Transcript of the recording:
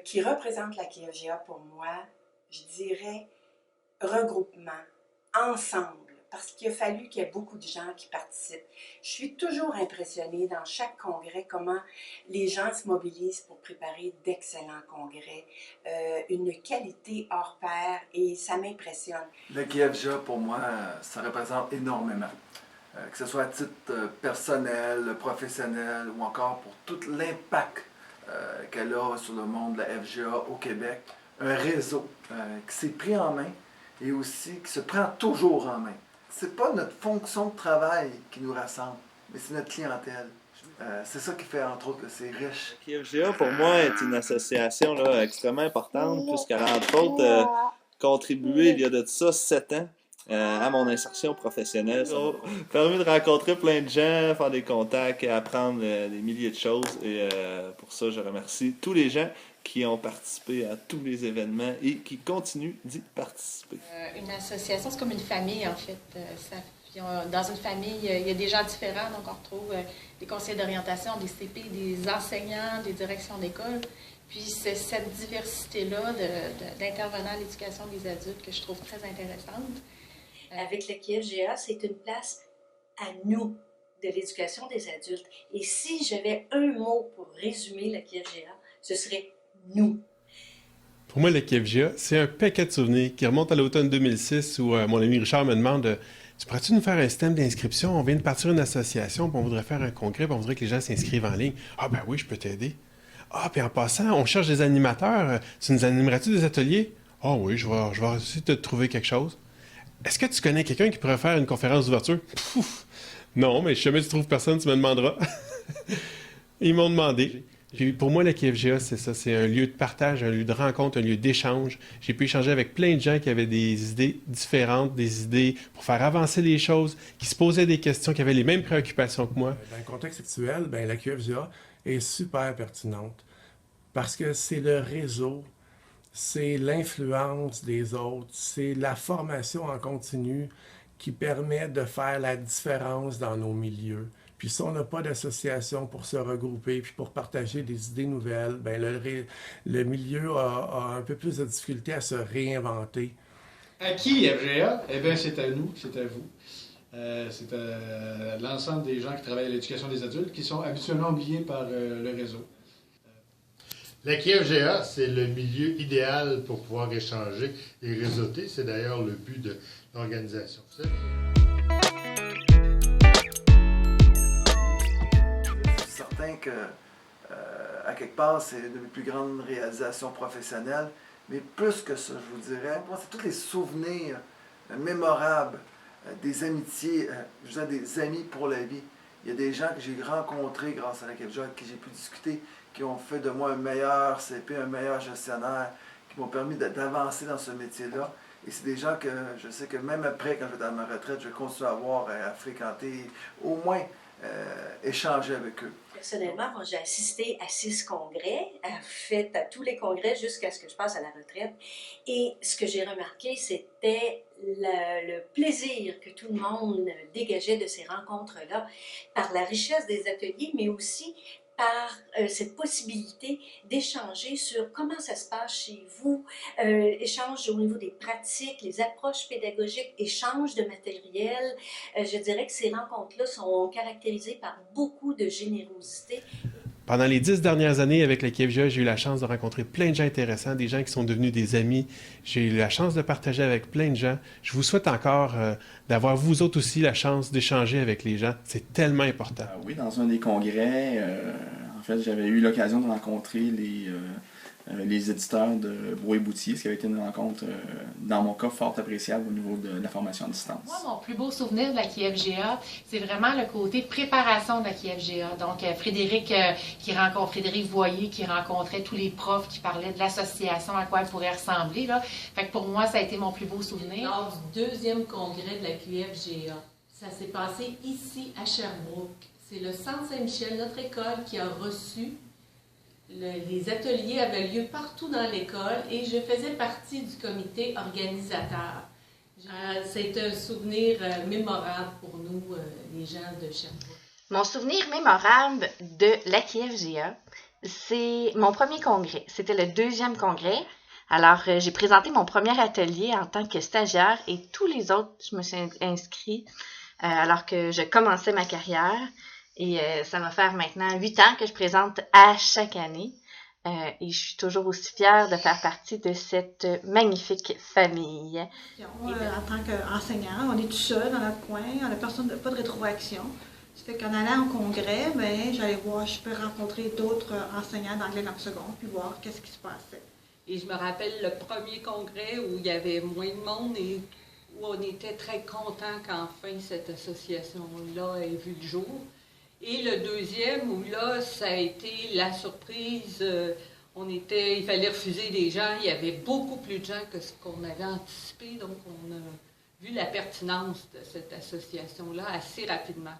qui représente la KFGA pour moi, je dirais regroupement, ensemble, parce qu'il a fallu qu'il y ait beaucoup de gens qui participent. Je suis toujours impressionnée dans chaque congrès comment les gens se mobilisent pour préparer d'excellents congrès, une qualité hors pair, et ça m'impressionne. Le KFGA, pour moi, ça représente énormément. Que ce soit à titre personnel, professionnel ou encore pour tout l'impact qu'elle a sur le monde de la FGA au Québec. Un réseau qui s'est pris en main et aussi qui se prend toujours en main. C'est pas notre fonction de travail qui nous rassemble, mais c'est notre clientèle. C'est ça qui fait, entre autres, que c'est riche. La KFGA, pour moi, est une association là, extrêmement importante, puisqu'elle a, entre autres, contribué, il y a de ça 7 ans, à mon insertion professionnelle. Ça m'a permis de rencontrer plein de gens, faire des contacts, apprendre des milliers de choses. Et pour ça, je remercie tous les gens qui ont participé à tous les événements et qui continuent d'y participer. Une association, c'est comme une famille, en fait. Dans une famille, il y a des gens différents, donc on retrouve des conseillers d'orientation, des CP, des enseignants, des directions d'école. Puis c'est cette diversité-là d'intervenants à l'éducation des adultes que je trouve très intéressante. Avec le KFGA, c'est une place à nous de l'éducation des adultes. Et si j'avais un mot pour résumer le KFGA, ce serait nous. Pour moi, le KFGA, c'est un paquet de souvenirs qui remonte à l'automne 2006 où mon ami Richard me demande tu pourrais-tu nous faire un système d'inscription? On vient de partir une association, puis on voudrait faire un congrès, puis on voudrait que les gens s'inscrivent en ligne. Ah ben oui, je peux t'aider. Ah, puis en passant, on cherche des animateurs. Tu nous animerais-tu des ateliers? Ah oui, je vais essayer de te trouver quelque chose. Est-ce que tu connais quelqu'un qui pourrait faire une conférence d'ouverture? Pouf! Non, mais si jamais tu trouves personne, tu me demanderas. Ils m'ont demandé. Puis pour moi, la KFGA, c'est ça. C'est un lieu de partage, un lieu de rencontre, un lieu d'échange. J'ai pu échanger avec plein de gens qui avaient des idées différentes, des idées pour faire avancer les choses, qui se posaient des questions, qui avaient les mêmes préoccupations que moi. Dans le contexte actuel, la KFGA est super pertinente parce que c'est le réseau, c'est l'influence des autres, c'est la formation en continu qui permet de faire la différence dans nos milieux. Puis si on n'a pas d'association pour se regrouper puis pour partager des idées nouvelles, le milieu a un peu plus de difficulté à se réinventer. À qui FGA? Eh bien, c'est à nous, c'est à vous. C'est à l'ensemble des gens qui travaillent à l'éducation des adultes qui sont habituellement oubliés par le réseau. La KFGA, c'est le milieu idéal pour pouvoir échanger et réseauter. C'est d'ailleurs le but de l'organisation. C'est certain que, à quelque part, c'est une de mes plus grandes réalisations professionnelles. Mais plus que ça, je vous dirais, c'est tous les souvenirs mémorables, des amitiés, je veux dire, des amis pour la vie. Il y a des gens que j'ai rencontrés grâce à la KFGA, avec qui j'ai pu discuter, qui ont fait de moi un meilleur CP, un meilleur gestionnaire, qui m'ont permis d'avancer dans ce métier-là. Et c'est des gens que je sais que même après, quand je vais dans ma retraite, je vais continuer à fréquenter, au moins échanger avec eux. Personnellement, moi, j'ai assisté à 6 congrès, fait à tous les congrès jusqu'à ce que je passe à la retraite. Et ce que j'ai remarqué, c'était le plaisir que tout le monde dégageait de ces rencontres-là, par la richesse des ateliers, mais aussi par cette possibilité d'échanger sur comment ça se passe chez vous, échange au niveau des pratiques, les approches pédagogiques, échange de matériel. Je dirais que ces rencontres-là sont caractérisées par beaucoup de générosité. Pendant les 10 dernières années, avec la KFGA, j'ai eu la chance de rencontrer plein de gens intéressants, des gens qui sont devenus des amis. J'ai eu la chance de partager avec plein de gens. Je vous souhaite encore d'avoir vous autres aussi la chance d'échanger avec les gens. C'est tellement important. Oui, dans un des congrès, en fait, j'avais eu l'occasion de rencontrer les éditeurs de Brouet-Boutier, ce qui avait été une rencontre, dans mon cas, fort appréciable au niveau de la formation à distance. Moi, mon plus beau souvenir de la KFGA, c'est vraiment le côté préparation de la KFGA. Donc, Frédéric Voyer qui rencontrait tous les profs qui parlaient de l'association, à quoi elle pourrait ressembler. Là. Fait que pour moi, ça a été mon plus beau souvenir. Lors du 2e congrès de la KFGA, ça s'est passé ici à Sherbrooke. C'est le Centre Saint-Michel, notre école, qui a reçu. Les ateliers avaient lieu partout dans l'école et je faisais partie du comité organisateur. C'est un souvenir mémorable pour nous, les gens de Sherbrooke. Mon souvenir mémorable de la KFGA, c'est mon premier congrès. C'était le 2e congrès. Alors, j'ai présenté mon premier atelier en tant que stagiaire et tous les autres, je me suis inscrite alors que je commençais ma carrière. Et ça va faire maintenant 8 ans que je présente à chaque année. Et je suis toujours aussi fière de faire partie de cette magnifique famille. En tant qu'enseignant, on est tout seul dans notre coin, on n'a pas de rétroaction. Ça fait qu'en allant au congrès, j'allais voir, je peux rencontrer d'autres enseignants d'anglais langue seconde, puis voir qu'est-ce qui se passait. Et je me rappelle le premier congrès où il y avait moins de monde et où on était très contents qu'enfin cette association-là ait vu le jour. Et le deuxième où là, ça a été la surprise. Il fallait refuser des gens. Il y avait beaucoup plus de gens que ce qu'on avait anticipé. Donc, on a vu la pertinence de cette association-là assez rapidement.